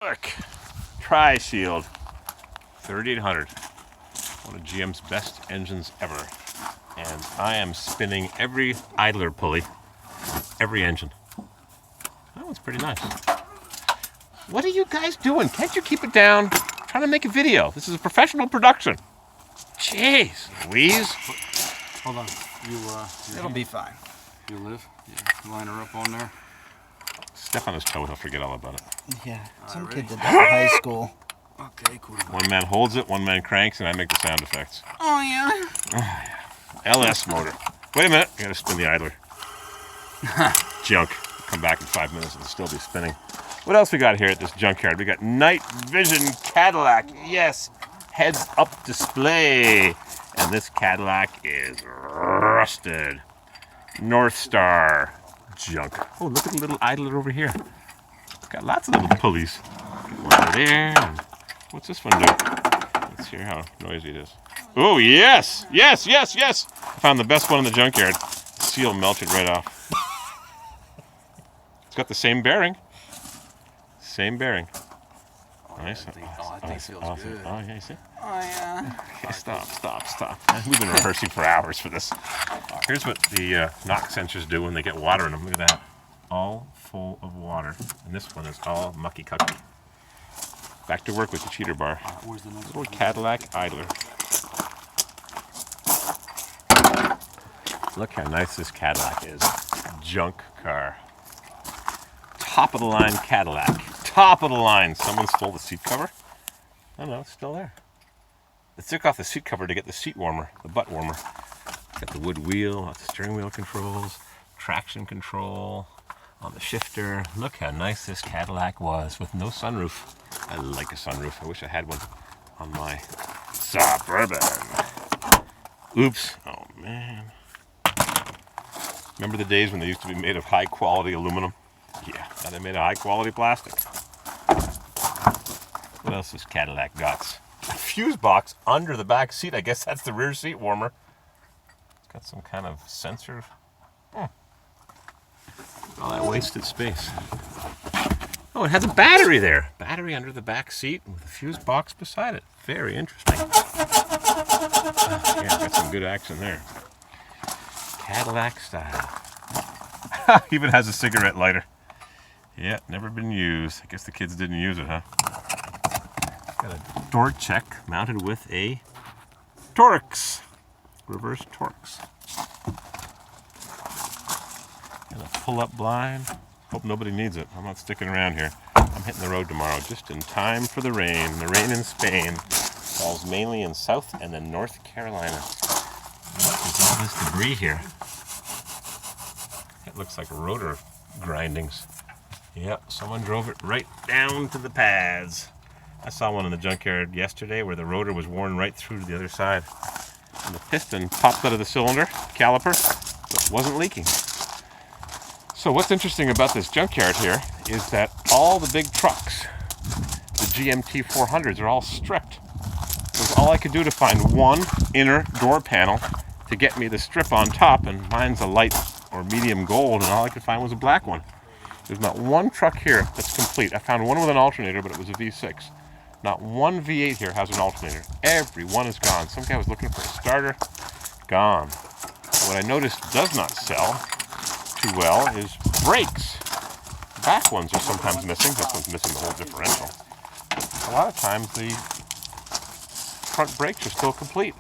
Look, Tri-Shield 3800, one of GM's best engines ever. And I am spinning every idler pulley, every engine. That one's pretty nice. What are you guys doing? Can't you keep it down? I'm trying to make a video. This is a professional production. Jeez, Louise. Hold on. It'll be fine. You live? Yeah. Line her up on there. Step on his toe, he'll forget all about it. Yeah, some kid did that in high school. Okay, cool. One man holds it, one man cranks, and I make the sound effects. Oh, yeah? Oh, yeah. LS motor. Wait a minute, I gotta spin the idler. Junk. Come back in 5 minutes and still be spinning. What else we got here at this junkyard? We got night vision Cadillac. Yes, heads up display. And this Cadillac is rusted. North Star junk. Oh, look at the little idler over here. Got lots of little pulleys. One over there. And what's this one do? Let's hear how noisy it is. Oh, yes! Yes, yes, yes! I found the best one in the junkyard. The seal melted right off. It's got the same bearing. Same bearing. Nice. That thing feels good. Oh, yeah, you see? Oh, yeah. Okay, stop. We've been rehearsing for hours for this. Here's what the knock sensors do when they get water in them. Look at that. All full of water. And this one is all mucky-cucky. Back to work with the cheater bar. Where's the next Little Cadillac idler. Look how nice this Cadillac is. Junk car. Top of the line Cadillac. Top of the line. Someone stole the seat cover? Oh no, it's still there. They took off the seat cover to get the seat warmer, the butt warmer. Got the wood wheel, lots of steering wheel controls, traction control on the shifter. Look how nice this Cadillac was with no sunroof. I like a sunroof. I wish I had one on my Suburban. Oops. Oh man. Remember the days when they used to be made of high quality aluminum? Yeah, now they're made of high quality plastic. What else has Cadillac got? A fuse box under the back seat. I guess that's the rear seat warmer. It's got some kind of sensor. All that wasted space. Oh, it has a battery there. Battery under the back seat with a fuse box beside it. Very interesting. Yeah, got some good action there. Cadillac style. Even has a cigarette lighter. Yeah, never been used. I guess the kids didn't use it, huh? Got a door check mounted with a Torx. Reverse Torx. And a pull-up blind. Hope nobody needs it. I'm not sticking around here. I'm hitting the road tomorrow just in time for the rain. The rain in Spain falls mainly in South and then North Carolina. What is all this debris here? It looks like rotor grindings. Yep, someone drove it right down to the pads. I saw one in the junkyard yesterday where the rotor was worn right through to the other side. And the piston popped out of the cylinder, caliper, but wasn't leaking. So what's interesting about this junkyard here is that all the big trucks, the GMT 400s, are all stripped. It was all I could do to find one inner door panel to get me the strip on top, and mine's a light or medium gold, and all I could find was a black one. There's not one truck here that's complete. I found one with an alternator, but it was a V6. Not one V8 here has an alternator. Every one is gone. Some guy was looking for a starter. Gone. What I noticed does not sell too well is brakes. The back ones are sometimes missing. This one's missing the whole differential. A lot of times the front brakes are still complete.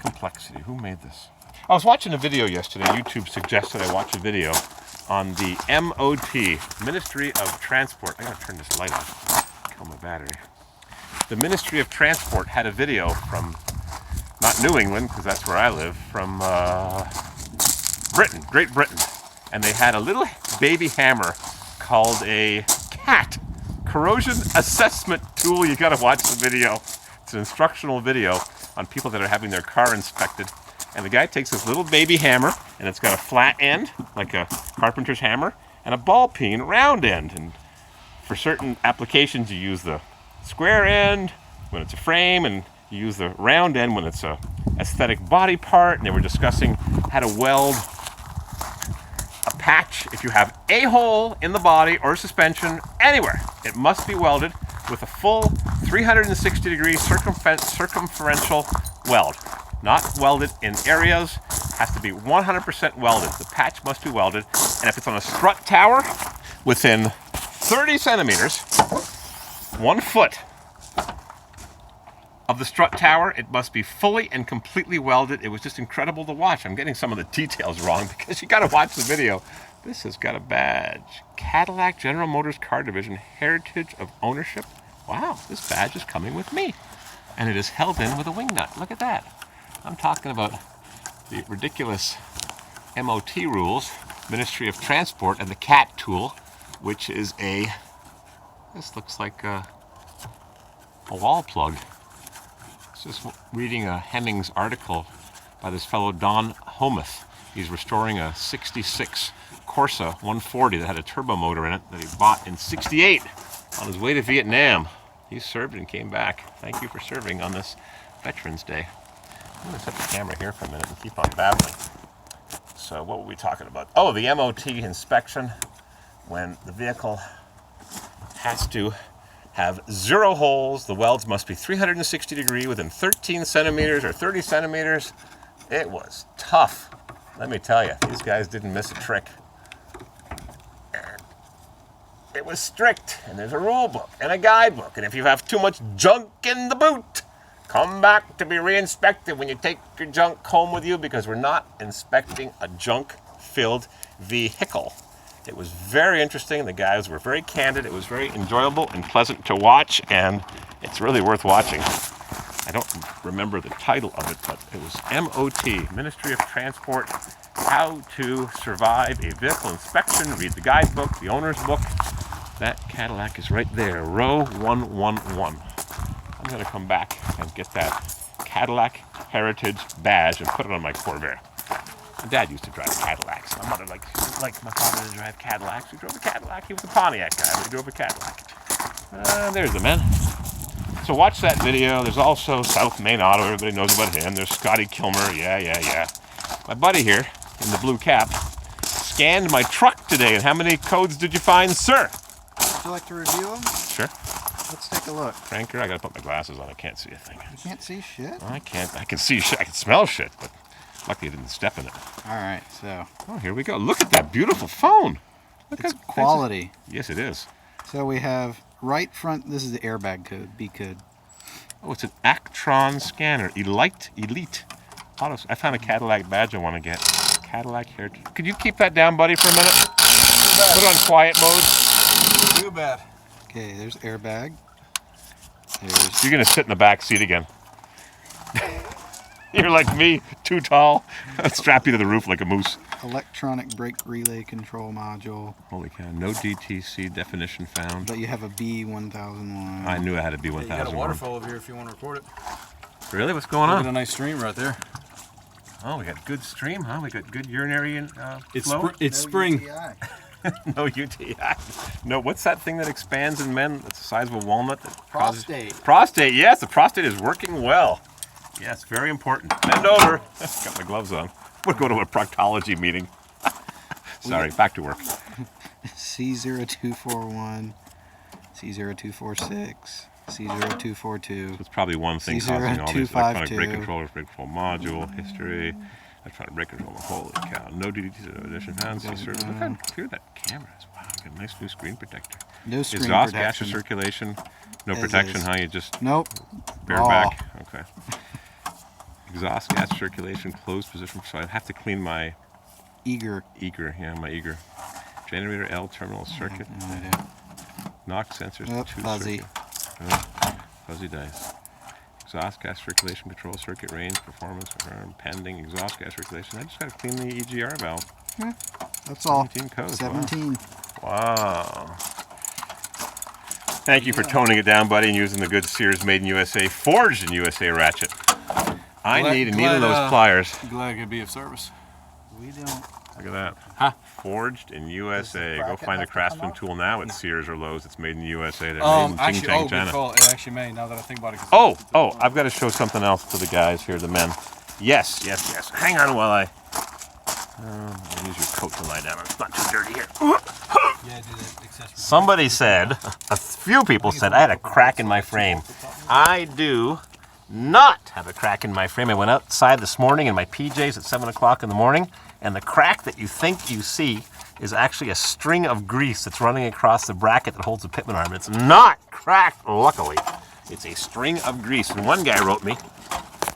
Complexity. Who made this? I was watching a video yesterday. YouTube suggested I watch a video on the MOT, Ministry of Transport. I gotta turn this light off. Kill my battery. The Ministry of Transport had a video from, not New England, because that's where I live, from Britain, Great Britain. And they had a little baby hammer called a CAT, Corrosion Assessment Tool. You gotta watch the video. It's an instructional video on people that are having their car inspected. And the guy takes this little baby hammer, and it's got a flat end, like a carpenter's hammer, and a ball peen round end. And for certain applications, you use the square end when it's a frame, and you use the round end when it's a aesthetic body part. And they were discussing how to weld a patch, if you have a hole in the body or suspension anywhere, it must be welded with a full 360-degree circumferential weld. Not welded in areas, has to be 100% welded. The patch must be welded, and if it's on a strut tower, within 30 centimeters, 1 foot of the strut tower, it must be fully and completely welded. It was just incredible to watch. I'm getting some of the details wrong because you got to watch the video. This has got a badge. Cadillac General Motors Car Division Heritage of Ownership. Wow, this badge is coming with me. And it is held in with a wing nut. Look at that. I'm talking about the ridiculous MOT rules, Ministry of Transport, and the CAT tool, which is this looks like a wall plug. Just reading a Hemmings article by this fellow Don Homuth. He's restoring a 66 Corsa 140 that had a turbo motor in it that he bought in 68 on his way to Vietnam. He served and came back. Thank you for serving on this Veterans Day. I'm going to set the camera here for a minute and keep on babbling. So what were we talking about? Oh, the MOT inspection, when the vehicle has to have 0 holes. The welds must be 360 degree within 13 centimeters or 30 centimeters. It was tough. Let me tell you, these guys didn't miss a trick. And it was strict, and there's a rule book and a guidebook. And if you have too much junk in the boot, come back to be re-inspected when you take your junk home with you, because we're not inspecting a junk-filled vehicle. It was very interesting. The guys were very candid. It was very enjoyable and pleasant to watch, and it's really worth watching. I don't remember the title of it, but it was MOT, Ministry of Transport, How to Survive a Vehicle Inspection. Read the guidebook, the owner's book. That Cadillac is right there, row 111. I'm going to come back and get that Cadillac Heritage badge and put it on my Corvair. My dad used to drive Cadillacs. My mother liked my father to drive Cadillacs. He drove a Cadillac. He was a Pontiac guy, but he drove a Cadillac. There's the man. So watch that video. There's also South Main Auto. Everybody knows about him. There's Scotty Kilmer. Yeah. My buddy here in the blue cap scanned my truck today. And how many codes did you find, sir? Would you like to review them? Sure. Let's take a look. Cranker, I gotta put my glasses on. I can't see a thing. You can't see shit? I can't. I can see shit. I can smell shit, but luckily I didn't step in it. All right, so. Oh, here we go. Look at that beautiful phone. Look It's at quality. Yes, it is. So we have right front, this is the airbag code, B code. Oh, it's an Actron scanner. Elite. Auto. I found a Cadillac badge I want to get. Cadillac Heritage. Could you keep that down, buddy, for a minute? Put it on quiet mode. Too bad. Okay, there's airbag. You're going to sit in the back seat again. You're like me, too tall. I'll strap you to the roof like a moose. Electronic brake relay control module. Holy cow, no DTC definition found. But you have a B1001. I knew I had a B1001. You got a waterfall over here if you want to record it. Really? What's going Look on? at a nice stream right there. Oh, we got good stream, huh? We got good urinary It's flow? it's spring. UTI. No UTI. No, what's that thing that expands in men? That's the size of a walnut. That Prostate. Prostate, yes. The prostate is working well. Yes, very important. Bend over. Got my gloves on. We'll go to a proctology meeting. Sorry, back to work. C0241, C0246, C0242. It's probably one thing C0252. causing all these electronic brake controllers, brake control module, history, electronic brake control. Holy cow. No DDTs, no addition found. C service. Look how clear that camera is. Wow, got a nice new screen protector. No screen Exhaust protection. gas or circulation. No As protection, is. huh? You just Nope. bare Raw. back. Okay. Exhaust gas circulation, closed position. So I have to clean my Eager. my eager. Generator L terminal circuit. No idea. Knock sensors. Yep, two fuzzy. circuit. Fuzzy dice. Exhaust gas circulation control circuit range performance confirmed pending exhaust gas circulation. I just got to clean the EGR valve. Yeah, that's all. 17 codes. 17. Wow. Thank you for toning it down, buddy, and using the good Sears Made in USA, forged in USA ratchet. I need a needle those pliers. Glad I could be of service. We don't. Look at that. Huh? Forged in USA. Go bracket find a have to come Craftsman off? tool now at Sears or Lowe's. It's made in the USA. They're made in Ching Actually, Chang, good China. call. It actually may, now that I think about it. Oh, I've got to show something else to the guys here, the men. Yes. Hang on while I I'll use your coat to lie down. It's not too dirty here. Yeah, do that accessory. Somebody said, a few people said I had a crack in my frame. I do not have a crack in my frame. I went outside this morning in my PJs at 7 o'clock in the morning, and the crack that you think you see is actually a string of grease that's running across the bracket that holds the pitman arm. It's not cracked, luckily. It's a string of grease. And one guy wrote me,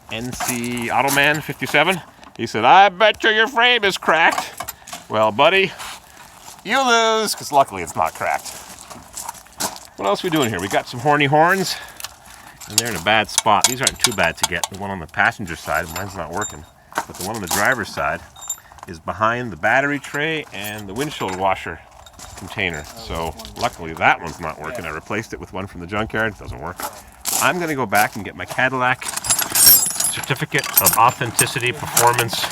NC Automan 57, he said, I bet you your frame is cracked. Well, buddy, you lose, because luckily it's not cracked. What else are we doing here? We got some horny horns, and they're in a bad spot. These aren't too bad to get. The one on the passenger side, mine's not working, but the one on the driver's side is behind the battery tray and the windshield washer container. So luckily that one's not working. I replaced it with one from the junkyard. It doesn't work. I'm going to go back and get my Cadillac certificate of authenticity performance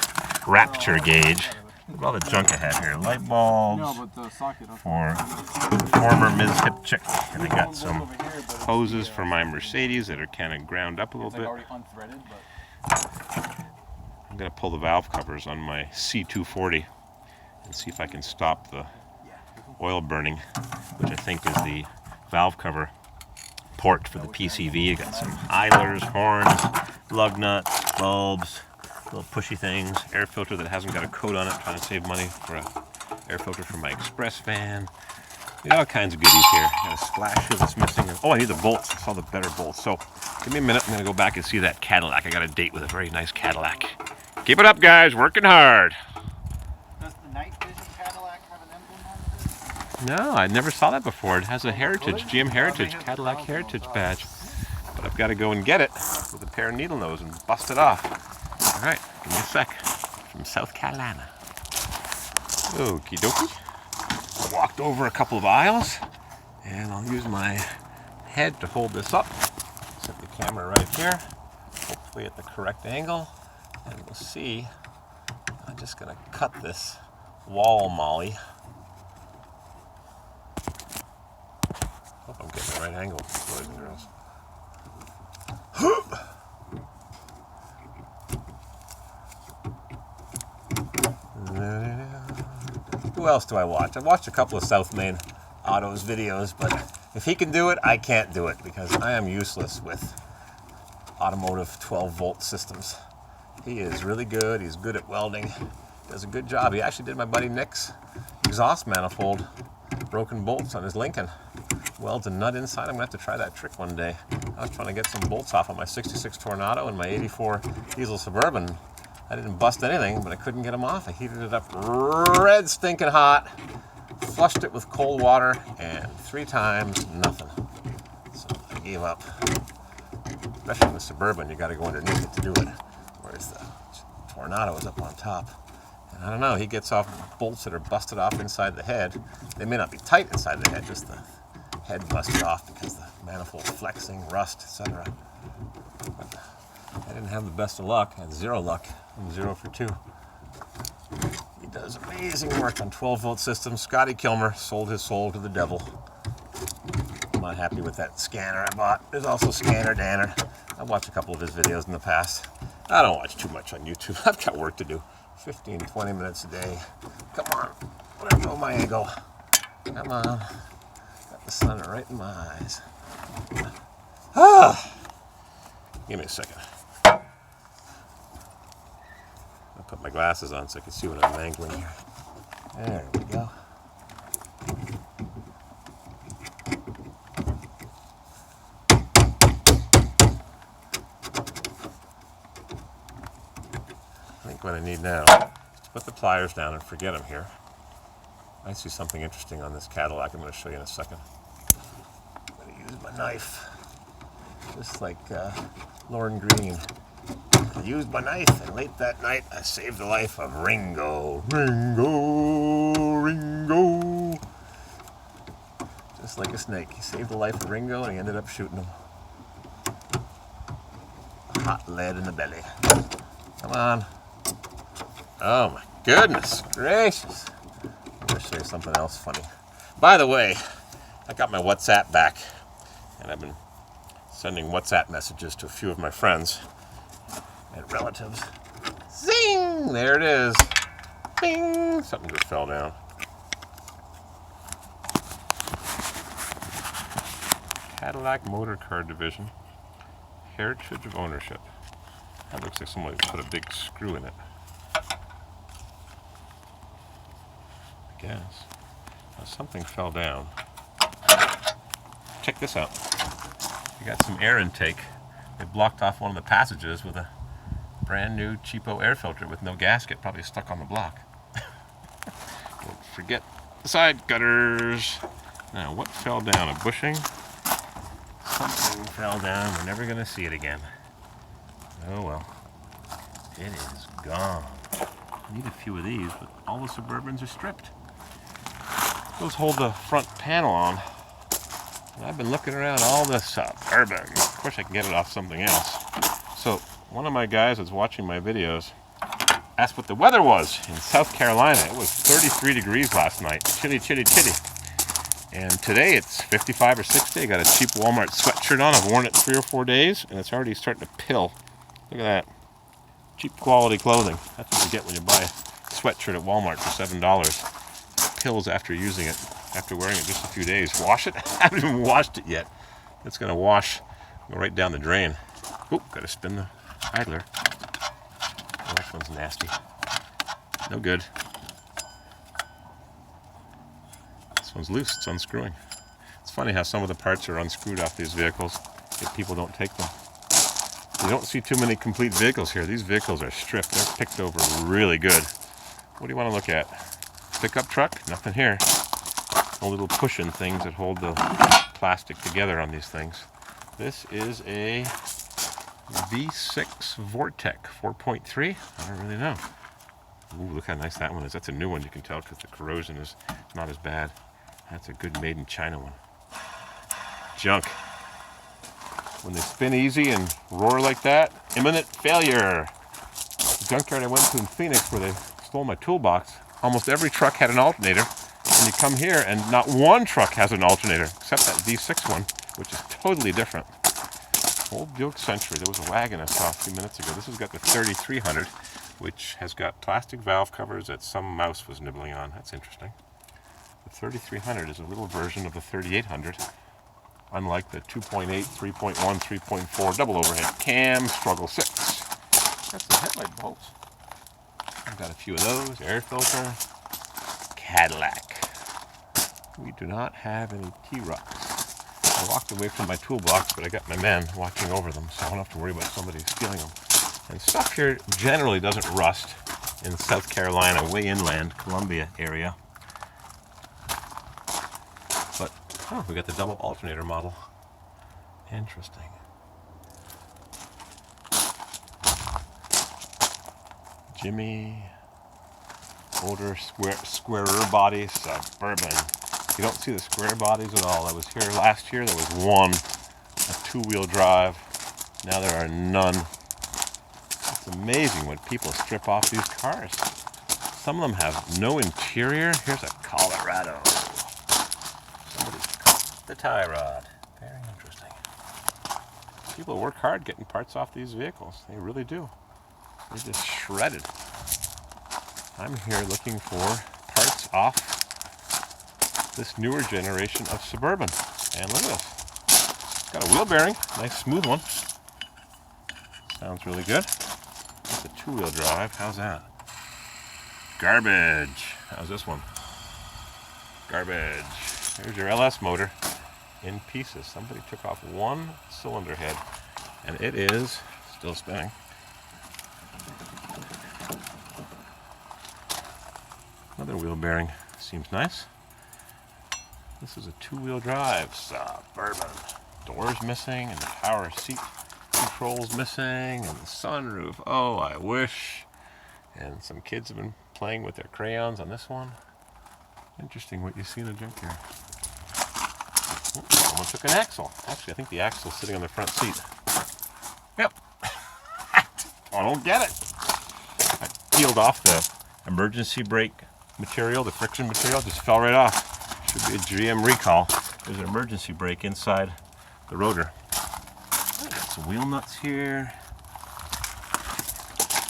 rapture gauge. Look at all the junk I have here. Light bulbs for former Ms. Hip Chick. And I got some hoses for my Mercedes that are kind of ground up a little bit. I'm going to pull the valve covers on my C240 and see if I can stop the oil burning, which I think is the valve cover port for the PCV. I got some idlers, horns, lug nuts, bulbs, little pushy things, air filter that hasn't got a coat on it, trying to save money for an air filter for my express van. We got all kinds of goodies here. Got a splash here that's missing. Oh, I need the bolts. I saw the better bolts. So give me a minute. I'm going to go back and see that Cadillac. I got a date with a very nice Cadillac. Keep it up, guys. Working hard. Does the night vision Cadillac have an emblem on it? No, I never saw that before. It has a Heritage, GM Heritage, Cadillac Heritage badge. But I've got to go and get it with a pair of needle nose and bust it off. All right, give me a sec. From South Carolina. Okie dokie. Walked over a couple of aisles, and I'll use my head to hold this up. Set the camera right here, hopefully at the correct angle, and we'll see. I'm just going to cut this wall molly. Hope I'm getting the right angle, boys and girls. Who else do I watch? I've watched a couple of South Main Autos videos, but if he can do it, I can't do it because I am useless with automotive 12-volt systems. He is really good. He's good at welding. Does a good job. He actually did my buddy Nick's exhaust manifold broken bolts on his Lincoln. Welds a nut inside. I'm going to have to try that trick one day. I was trying to get some bolts off on my 66 Tornado and my 84 diesel Suburban. I didn't bust anything, but I couldn't get them off. I heated it up red stinking hot, flushed it with cold water, and 3 times, nothing. So I gave up. Especially in the Suburban, you got to go underneath it to do it. Whereas the Tornado is up on top. And I don't know, he gets off bolts that are busted off inside the head. They may not be tight inside the head, just the head busted off because the manifold flexing, rust, etc. But I didn't have the best of luck. I had 0 luck. I'm 0 for 2. He does amazing work on 12-volt systems. Scotty Kilmer sold his soul to the devil. I'm not happy with that scanner I bought. There's also Scanner Danner. I've watched a couple of his videos in the past. I don't watch too much on YouTube. I've got work to do. 15, 20 minutes a day. Come on. Let me go my angle. Come on. Got the sun right in my eyes. Ah. Give me a second. I'll put my glasses on so I can see what I'm angling here. There we go. I think what I need now is to put the pliers down and forget them here. I see something interesting on this Cadillac I'm going to show you in a second. I'm going to use my knife, just like Lauren Green. I used my knife, and late that night I saved the life of Ringo. Ringo, Ringo. Just like a snake. He saved the life of Ringo, and he ended up shooting him. Hot lead in the belly. Come on. Oh my goodness gracious. I'm going to show you something else funny. By the way, I got my WhatsApp back, and I've been sending WhatsApp messages to a few of my friends and relatives. Zing! There it is. Bing! Something just fell down. Cadillac Motor Car Division. Heritage of ownership. That looks like somebody put a big screw in it. I guess. Now something fell down. Check this out. You got some air intake. They blocked off one of the passages with a brand new cheapo air filter with no gasket, probably stuck on the block. Don't forget the side gutters. Now, what fell down? A bushing? Something fell down. We're never going to see it again. Oh well. It is gone. I need a few of these, but all the Suburbans are stripped. Those hold the front panel on. And I've been looking around all the Suburban. Of course, I can get it off something else. So, one of my guys that's watching my videos asked what the weather was in South Carolina. It was 33 degrees last night. Chilly, chilly, chilly. And today it's 55 or 60. I got a cheap Walmart sweatshirt on. I've worn it 3 or 4 days, and it's already starting to pill. Look at that. Cheap quality clothing. That's what you get when you buy a sweatshirt at Walmart for $7. It pills after using it, after wearing it just a few days. Wash it? I haven't even washed it yet. It's going to wash, go right down the drain. Oop, got to spin the idler. Oh, that one's nasty. No good. This one's loose, it's unscrewing. It's funny how some of the parts are unscrewed off these vehicles, if people don't take them. You don't see too many complete vehicles here. These vehicles are stripped. They're picked over really good. What do you want to look at? Pickup truck? Nothing here. No little push-in things that hold the plastic together on these things. This is a V6 Vortec 4.3. I don't really know. Ooh, look how nice that one is. That's a new one, you can tell, because the corrosion is not as bad. That's a good made in China one. Junk. When they spin easy and roar like that, imminent failure. The junkyard I went to in Phoenix where they stole my toolbox, almost every truck had an alternator. And you come here and not one truck has an alternator, except that V6 one, which is totally different. Old Buick Century. There was a wagon I saw a few minutes ago. This has got the 3300, which has got plastic valve covers that some mouse was nibbling on. That's interesting. The 3300 is a little version of the 3800. Unlike the 2.8, 3.1, 3.4 double overhead cam struggle 6. That's the headlight bolts. I've got a few of those. Air filter. Cadillac. We do not have any T-Rocks. I walked away from my toolbox, but I got my men watching over them, so I don't have to worry about somebody stealing them. And stuff here generally doesn't rust in South Carolina, way inland, Columbia area. But, oh, we got the double alternator model. Interesting. Jimmy, older squarer body Suburban. You don't see the square bodies at all. I was here last year, there was one, a 2-wheel drive. Now there are none. It's amazing when people strip off these cars. Some of them have no interior. Here's a Colorado. Somebody's cut the tie rod. Very interesting. People work hard getting parts off these vehicles. They really do. They're just shredded. I'm here looking for parts off this newer generation of Suburban. And look at this. Got a wheel bearing. Nice smooth one. Sounds really good. It's a 2-wheel drive. How's that? Garbage. How's this one? Garbage. Here's your LS motor in pieces. Somebody took off one cylinder head and it is still spinning. Another wheel bearing. Seems nice. This is a 2-wheel drive Suburban. Doors missing and the power seat controls missing and the sunroof. Oh, I wish. And some kids have been playing with their crayons on this one. Interesting what you see in a junkyard. Oh, someone took an axle. Actually, I think the axle's sitting on the front seat. Yep. I don't get it. I peeled off the emergency brake material, the friction material, just fell right off. Should be a GM recall. There's an emergency brake inside the rotor. Got some wheel nuts here.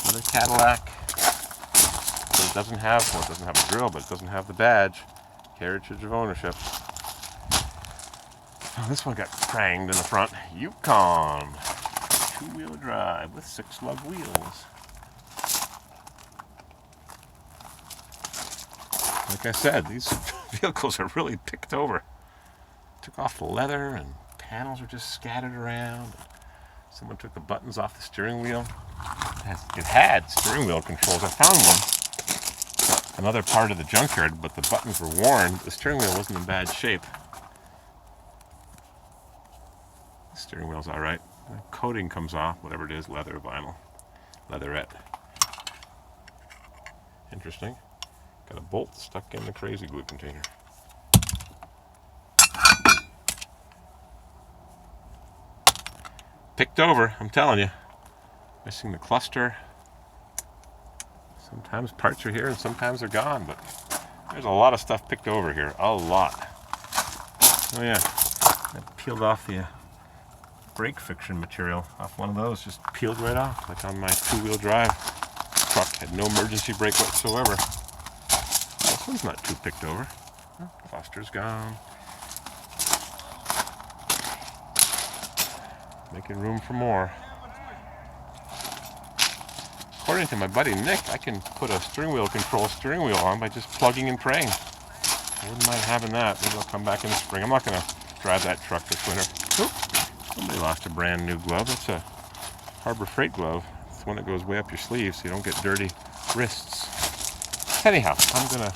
Another Cadillac. it doesn't have, well, it doesn't have a grill, but it doesn't have the badge. Heritage of ownership. Oh, this one got pranged in the front. Yukon. 2-wheel drive with 6 lug wheels. Like I said, these vehicles are really picked over. Took off the leather and panels are just scattered around. Someone took the buttons off the steering wheel. It had steering wheel controls. I found one, another part of the junkyard, but the buttons were worn. The steering wheel wasn't in bad shape. The steering wheel's all right. The coating comes off, whatever it is, leather, vinyl, leatherette. Interesting. Got a bolt stuck in the crazy glue container. Picked over, I'm telling you. Missing the cluster. Sometimes parts are here and sometimes they're gone, but there's a lot of stuff picked over here. A lot. Oh yeah, that peeled off the brake friction material off one of those. Just peeled right off, like on my 2-wheel drive truck. Had no emergency brake whatsoever. This one's not too picked over. Cluster's gone. Making room for more. According to my buddy Nick, I can put a steering wheel on by just plugging and praying. I wouldn't mind having that. Maybe I'll come back in the spring. I'm not going to drive that truck this winter. Oop, somebody lost a brand new glove. That's a Harbor Freight glove. It's one that goes way up your sleeve so you don't get dirty wrists. Anyhow, I'm going to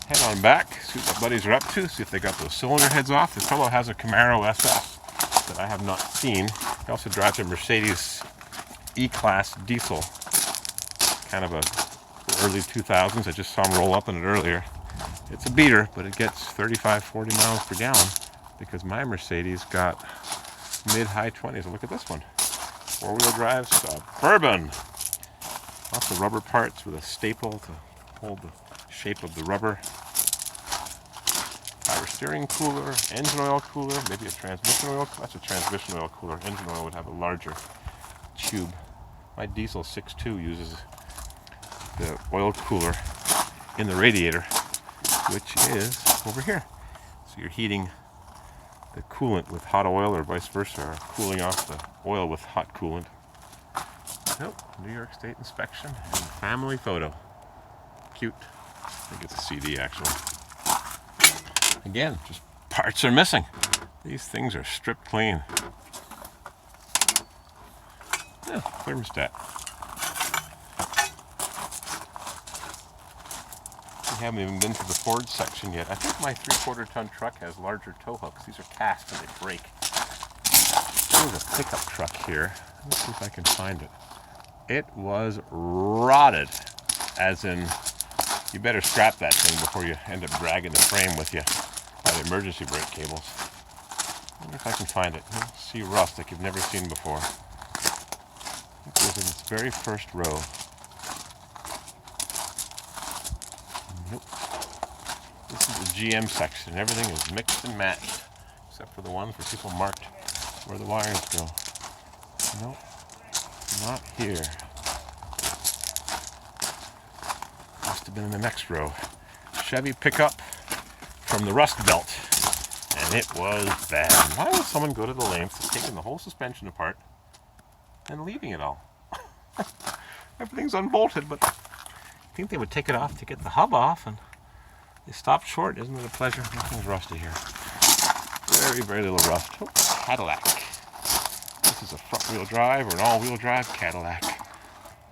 head on back, see what my buddies are up to, see if they got those cylinder heads off. This fellow has a Camaro SS that I have not seen. He also drives a Mercedes E-Class diesel, kind of a early 2000s. I just saw him roll up in it earlier. It's a beater, but it gets 35, 40 miles per gallon because my Mercedes got mid-high 20s. Look at this one. 4-wheel drive Suburban. Lots of rubber parts with a staple to hold the shape of the rubber. Power steering cooler, engine oil cooler, maybe a transmission oil. That's a transmission oil cooler. Engine oil would have a larger tube. My diesel 6.2 uses the oil cooler in the radiator, which is over here. So you're heating the coolant with hot oil or vice versa, or cooling off the oil with hot coolant. Nope, New York State inspection and family photo. Cute. I think it's a CD actually. Again, just parts are missing. These things are stripped clean. Yeah, thermostat. We haven't even been to the Ford section yet. I think my 3/4 ton truck has larger tow hooks. These are cast and they break. There's a pickup truck here. Let's see if I can find it. It was rotted, as in you better scrap that thing before you end up dragging the frame with you by the emergency brake cables. I wonder if I can find it. You'll see rust like you've never seen before. It was in its very first row. Nope. This is the GM section. Everything is mixed and matched, except for the ones where people marked where the wires go. Nope, not here. Must have been in the next row. Chevy pickup from the Rust Belt, and it was bad. Why would someone go to the length of taking the whole suspension apart and leaving it all? Everything's unbolted, but I think they would take it off to get the hub off, and they stopped short. Isn't it a pleasure? Nothing's rusty here. Very, very little rust. Oh, Cadillac. This is a front-wheel drive or an all-wheel drive Cadillac.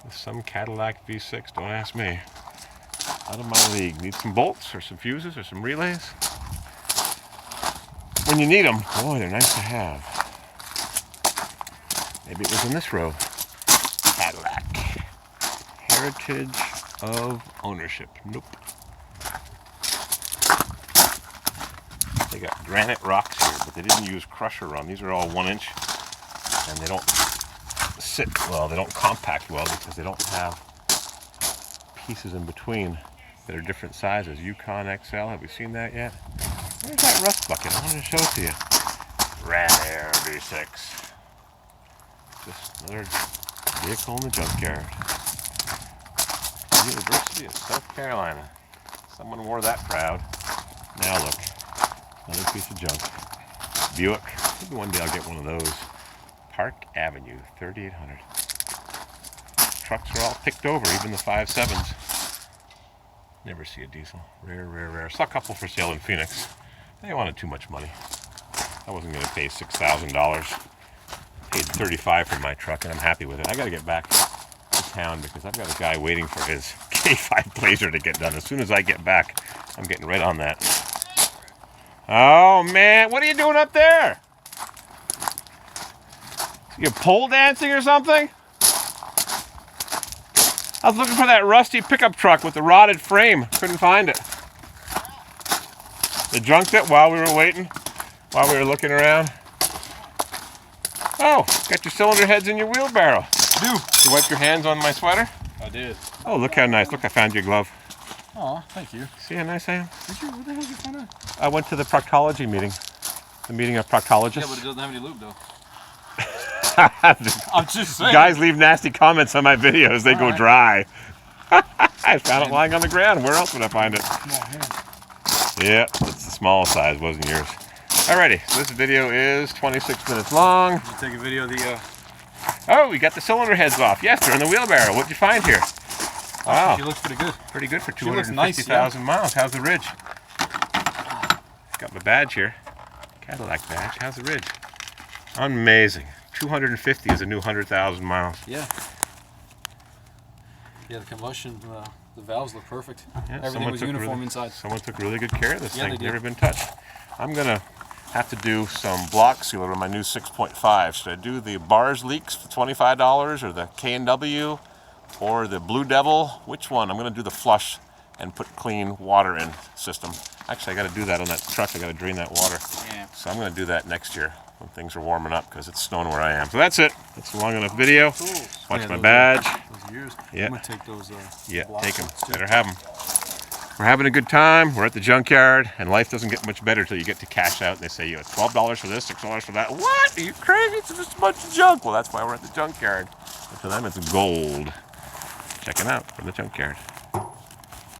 With some Cadillac V6, don't ask me. Out of my league. Need some bolts or some fuses or some relays. When you need them, boy, they're nice to have. Maybe it was in this row. Cadillac. Heritage of ownership. Nope. They got granite rocks here, but they didn't use crusher run. These are all 1 inch, and they don't sit well. They don't compact well because they don't have pieces in between that are different sizes. Yukon XL, have we seen that yet? Where's that rust bucket? I wanted to show it to you. Red Air V6. Just another vehicle in the junkyard. University of South Carolina. Someone wore that proud. Now look, another piece of junk. Buick. Maybe one day I'll get one of those. Park Avenue, 3800. Trucks are all picked over, even the 5.7s. Never see a diesel. Rare, rare, rare. Saw a couple for sale in Phoenix. They wanted too much money. I wasn't going to pay $6,000. Paid $35 for my truck, and I'm happy with it. I got to get back to town because I've got a guy waiting for his K5 Blazer to get done. As soon as I get back, I'm getting right on that. Oh man, what are you doing up there? You pole dancing or something? I was looking for that rusty pickup truck with the rotted frame. Couldn't find it. They junked it while we were waiting, while we were looking around. Oh, got your cylinder heads in your wheelbarrow. Do. You wipe your hands on my sweater? I did. Oh, look how nice. Look, I found your glove. Aw, thank you. See how nice I am? Did you? What the hell did you find out? I went to the proctology meeting. The meeting of proctologists. Yeah, but it doesn't have any lube though. I'm just saying. Guys leave nasty comments on my videos. They go right. dry. I found it lying on the ground. Where else would I find it? Yeah, it's the small size. Wasn't yours. Alrighty, so this video is 26 minutes long. You take a video of the. Oh, we got the cylinder heads off. Yes, they're in the wheelbarrow. What'd you find here? Wow. She looks pretty good. Pretty good for She looks nice, 250,000 miles. How's the ridge? Got my badge here. Cadillac badge. How's the ridge? Amazing. 250 is a new 100,000 miles. Yeah. Yeah, the combustion, the valves look perfect. Yeah, Everything was uniform inside. Someone took really good care of this Yeah, thing. they did. Never been touched. I'm going to have to do some block sealer on my new 6.5. Should I do the bars leaks for $25 or the K&W or the Blue Devil? Which one? I'm going to do the flush and put clean water in system. Actually, I got to do that on that truck. I got to drain that water. Yeah. So I'm going to do that next year when things are warming up because it's snowing where I am. So that's it. That's a long enough video. Cool. Watch Yeah, my those badge. Those years. Yeah. I'm gonna take those. Yeah, blocks take them. ones, too. Better have them. We're having a good time. We're at the junkyard, and life doesn't get much better till you get to cash out, and they say you have $12 for this, $6 for that. What? Are you crazy? It's just a bunch of junk. Well, that's why we're at the junkyard. And for them, it's gold. Check it out from the junkyard.